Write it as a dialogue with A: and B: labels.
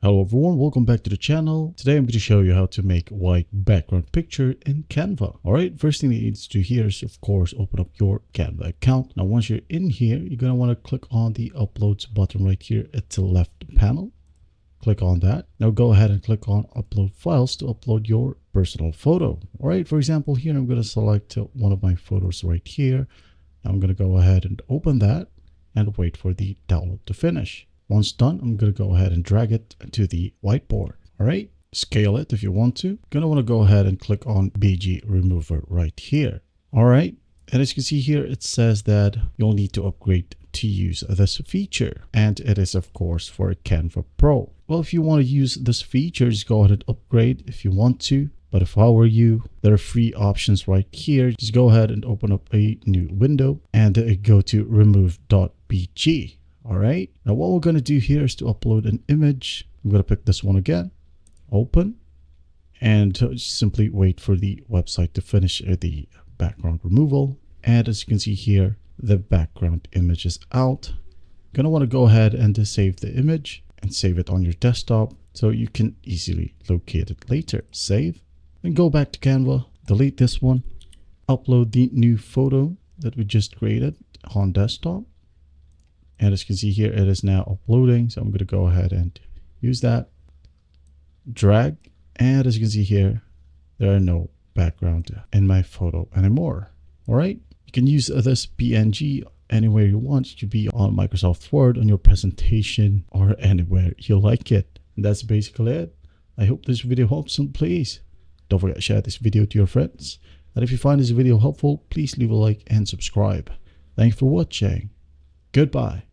A: Hello everyone, welcome back to the channel. Today I'm going to show you how to make white background picture in Canva. Alright, first thing you need to do here is of course open up your Canva account. Now once you're in here, you're going to want to click on the uploads button right here at the left panel. Click on that. Now go ahead and click on upload files to upload your personal photo. Alright, for example here I'm going to select one of my photos right here. Now I'm going to go ahead and open that and wait for the download to finish. Once done, I'm going to go ahead and drag it to the whiteboard. All right, scale it if you want to. Going to want to go ahead and click on BG Remover right here. All right, and as you can see here, it says that you'll need to upgrade to use this feature. And it is, of course, for Canva Pro. Well, if you want to use this feature, just go ahead and upgrade if you want to. But if I were you, there are free options right here. Just go ahead and open up a new window and go to remove.bg. All right, now what we're going to do here is to upload an image. I'm going to pick this one again, open, and simply wait for the website to finish the background removal. And as you can see here, the background image is out. You're going to want to go ahead and save the image and save it on your desktop so you can easily locate it later. Save, and go back to Canva, delete this one, upload the new photo that we just created on desktop. And as you can see here, it is now uploading. So I'm going to go ahead and use that, drag. And as you can see here, there are no background in my photo anymore. All right. You can use this PNG anywhere you want. It could be on Microsoft Word, on your presentation, or anywhere you like it. And that's basically it. I hope this video helps, and please don't forget to share this video to your friends. And if you find this video helpful, please leave a like and subscribe. Thanks for watching. Goodbye.